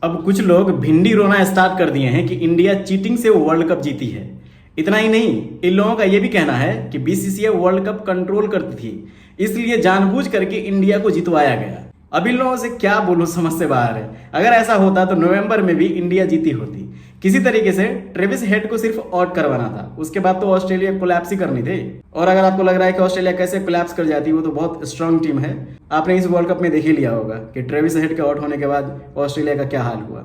अब कुछ लोग भिंडी रोना स्टार्ट कर दिए हैं कि इंडिया चीटिंग से वर्ल्ड कप जीती है। इतना ही नहीं, इन लोगों का यह भी कहना है कि बीसीसीआई वर्ल्ड कप कंट्रोल करती थी, इसलिए जानबूझ करके इंडिया को जितवाया गया। अब इन लोगों से क्या बोलूं, समझ से बाहर है। अगर ऐसा होता तो नवंबर में भी इंडिया जीती होती। किसी तरीके से ट्रेविस हेड को सिर्फ आउट करवाना था, उसके बाद तो ऑस्ट्रेलिया कोलैप्स ही करनी थी। और अगर आपको लग रहा है कि ऑस्ट्रेलिया कैसे कोलैप्स कर जाती, वो तो बहुत स्ट्रांग टीम है। आपने इस वर्ल्ड कप में देख ही लिया होगा कि ट्रेविस हेड के आउट होने के बाद ऑस्ट्रेलिया का क्या हाल हुआ।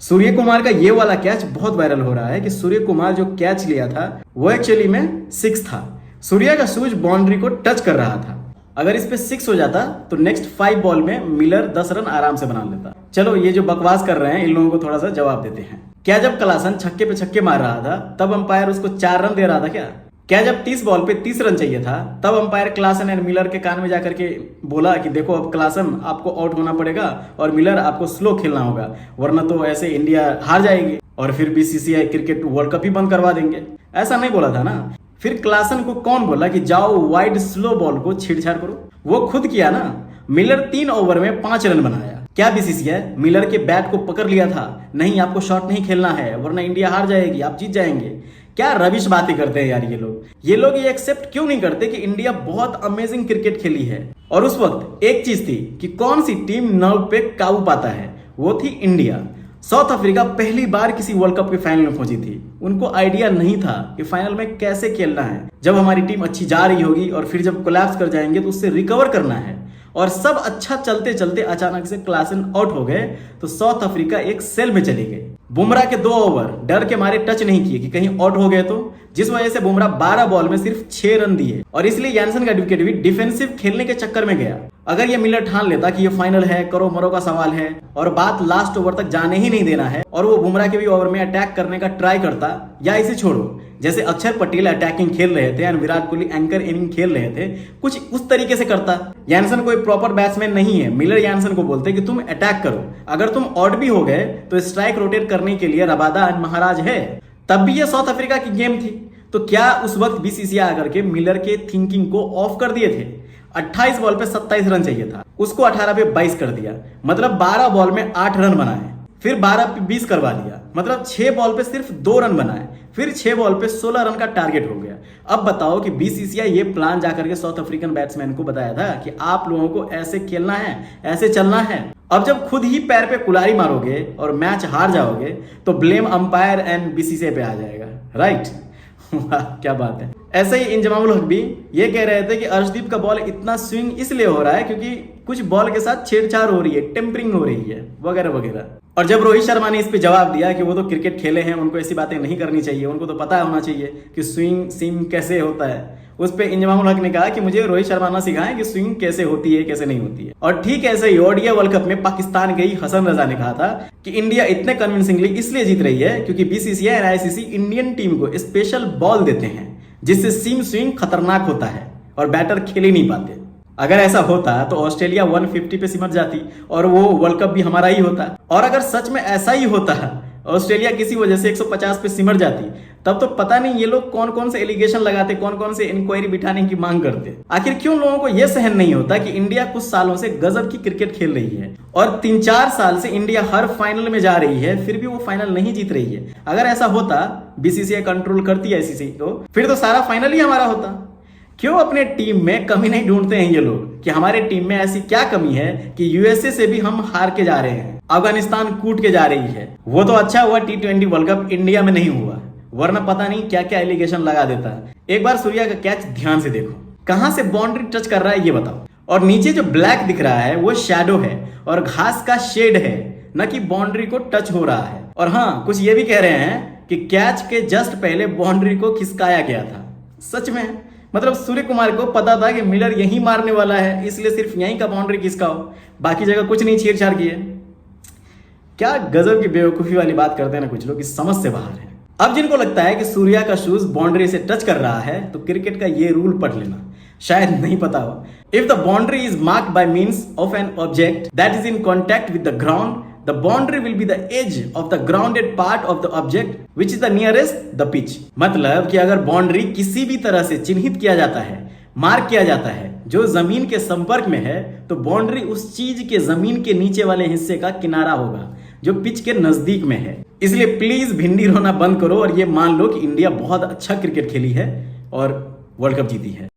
सूर्य कुमार का ये वाला कैच बहुत वायरल हो रहा है कि सूर्य कुमार जो कैच लिया था वो एक्चुअली में 6 था। सूर्य का शूज बाउंड्री को टच कर रहा था। अगर इस पे 6 हो जाता तो नेक्स्ट 5 बॉल में मिलर 10 रन आराम से बना लेता। चलो, ये जो बकवास कर रहे हैं इन लोगों को थोड़ा सा जवाब देते हैं। क्या जब क्लासन छक्के पे छक्के मार रहा था तब अंपायर उसको 4 रन दे रहा था क्या? क्या जब 30 बॉल पे 30 रन चाहिए था तब अंपायर क्लासन एंड मिलर के कान में जाकर के बोला कि देखो अब क्लासन आपको आउट होना पड़ेगा और मिलर आपको स्लो खेलना होगा, वरना तो ऐसे इंडिया हार जाएगी और फिर बीसीसीआई क्रिकेट वर्ल्ड कप ही बंद करवा देंगे? ऐसा नहीं बोला था ना। फिर क्लासन को कौन बोला कि जाओ वाइड स्लो बॉल को छेड़छाड़ करो? वो खुद किया ना। मिलर 3 ओवर में 5 रन बनाया। क्या बीसीसीआई मिलर के बैट को पकड़ लिया था, नहीं आपको शॉट नहीं खेलना है वरना इंडिया हार जाएगी, आप जीत जाएंगे? क्या रविश बातें करते हैं यार ये लोग ये एक्सेप्ट क्यों नहीं करते कि इंडिया बहुत अमेजिंग क्रिकेट खेली है। और उस वक्त एक चीज थी कि कौन सी टीम नर्व पे काबू पाता है, वो थी इंडिया। साउथ अफ्रीका पहली बार किसी वर्ल्ड कप के फाइनल में पहुंची थी। उनको आइडिया नहीं था कि फाइनल में कैसे खेलना है। जब हमारी टीम अच्छी जा रही होगी और फिर जब कोलैप्स कर जाएंगे तो उससे रिकवर करना है। और सब अच्छा चलते चलते अचानक से क्लासन आउट हो गए तो साउथ अफ्रीका एक सेल में चली गई। बुमराह के 2 ओवर डर के मारे टच नहीं किए कि कहीं आउट हो गए तो, जिस वजह से बुमराह 12 बॉल में सिर्फ 6 रन दिए और इसलिए यानसन का विकेट भी डिफेंसिव खेलने के चक्कर में गया। अगर ये मिलर ठान लेता कि ये फाइनल है, करो मरो का सवाल है और बात लास्ट ओवर तक जाने ही नहीं देना है और वो बुमराह के भी ओवर में अटैक करने का ट्राई करता, या इसे छोड़ो जैसे अक्षर पटेल अटैकिंग खेल रहे थे and Virat Kohli anchor inning खेल रहे थे, कुछ उस तरीके से करता। यानसन कोई प्रॉपर बैट्समैन नहीं है। मिलर यानसन को बोलते कि तुम अटैक करो, अगर तुम आउट भी हो गए तो स्ट्राइक रोटेट करने के लिए रबादा महाराज है। तब भी ये साउथ अफ्रीका की गेम थी। तो क्या उस वक्त बीसीसीआई आकर के मिलर के थिंकिंग को ऑफ कर दिए थे? 28 बॉल पे 27 रन चाहिए था, उसको 18 पे 22 कर दिया, मतलब 12 बॉल में 8 रन बनाए। फिर 12 पे 20 करवा दिया, मतलब 6 बॉल पे सिर्फ 2 रन बनाए। फिर 6 बॉल पे 16 रन का टारगेट हो गया। अब बताओ कि बीसीसीआई ये प्लान जाकर के साउथ अफ्रीकन बैट्समैन को बताया था कि आप लोगों को ऐसे खेलना है, ऐसे चलना है। अब जब खुद ही पैर पे कुल्हाड़ी मारोगे और मैच हार जाओगे तो ब्लेम अंपायर एंड बीसीसीआई पे आ जाएगा, राइट? क्या बात है। ऐसे ही इंजमामुल हक भी ये कह रहे थे कि अर्शदीप का बॉल इतना स्विंग इसलिए हो रहा है क्योंकि कुछ बॉल के साथ छेड़छाड़ हो रही है, टेम्परिंग हो रही है, वगैरह वगैरह। और जब रोहित शर्मा ने इस पे जवाब दिया कि वो तो क्रिकेट खेले हैं, उनको ऐसी बातें नहीं करनी चाहिए, उनको तो पता होना चाहिए कि स्विंग सीम कैसे होता है, उस पे इंजमामुल हक ने कहा कि मुझे रोहित शर्मा ना सिखाएं कि स्विंग कैसे होती है, कैसे नहीं होती है। और ठीक ऐसे ही ओडीआई वर्ल्ड कप में पाकिस्तान गई हसन रजा ने कहा था कि इंडिया इतने कन्विंसिंगली इसलिए जीत रही है क्योंकि बीसीसीआई और आईसीसी इंडियन टीम को स्पेशल बॉल देते हैं जिससे सीम स्विंग खतरनाक होता है और बैटर खेल ही नहीं पाते। अगर ऐसा होता तो ऑस्ट्रेलिया 150 पे सिमट जाती और वो वर्ल्ड कप भी हमारा ही होता। और अगर सच में ऐसा ही होता, ऑस्ट्रेलिया किसी वजह से 150 पे सिमट जाती, तब तो पता नहीं ये लोग कौन कौन से एलिगेशन लगाते, कौन कौन से इंक्वायरी बिठाने की मांग करते। आखिर क्यों लोगों को यह सहन नहीं होता कि इंडिया कुछ सालों से गजब की क्रिकेट खेल रही है और 3-4 साल से इंडिया हर फाइनल में जा रही है, फिर भी वो फाइनल नहीं जीत रही है। अगर ऐसा होता, बीसीसीआई कंट्रोल करती है आईसीसी को, फिर तो सारा फाइनल ही हमारा होता। क्यों अपने टीम में कमी नहीं ढूंढते हैं ये लोग कि हमारे टीम में ऐसी क्या कमी है कि यूएसए से भी हम हार के जा रहे हैं, अफगानिस्तान कूट के जा रही है। वो तो अच्छा हुआ T20 वर्ल्ड कप इंडिया में नहीं हुआ, वरना पता नहीं क्या क्या एलिगेशन लगा देता है। एक बार सूर्या का कैच ध्यान से देखो, कहां से बाउंड्री टच कर रहा है ये बताओ। और नीचे जो ब्लैक दिख रहा है वो शैडो है और घास का शेड है, न कि बाउंड्री को टच हो रहा है। और हाँ, कुछ ये भी कह रहे हैं कि कैच के जस्ट पहले बाउंड्री को खिसकाया गया था। सच में, मतलब सूर्य कुमार को पता था कि मिलर यही मारने वाला है, इसलिए सिर्फ यहीं का बाउंड्री खिसकाओ, बाकी जगह कुछ नहीं छेड़छाड़ किए। क्या गजब की बेवकूफी वाली बात करते हैं ना कुछ लोग, कि समझ से बाहर है। अब जिनको लगता है कि सूर्या का शूज बाउंड्री से टच कर रहा है तो क्रिकेट का ये रूल पढ़ लेना, शायद नहीं पता हो। If the boundary is marked by means of an object that is in contact with the ground, the boundary will be the edge of the grounded part of the object which is the nearest the pitch। मतलब कि अगर boundary किसी भी तरह से चिन्हित किया जाता है, मार्क किया जाता है जो जमीन के संपर्क में है, तो बाउंड्री उस चीज के जमीन के नीचे वाले हिस्से का किनारा होगा जो पिच के नजदीक में है। इसलिए प्लीज भिंडी रोना बंद करो और ये मान लो कि इंडिया बहुत अच्छा क्रिकेट खेली है और वर्ल्ड कप जीती है।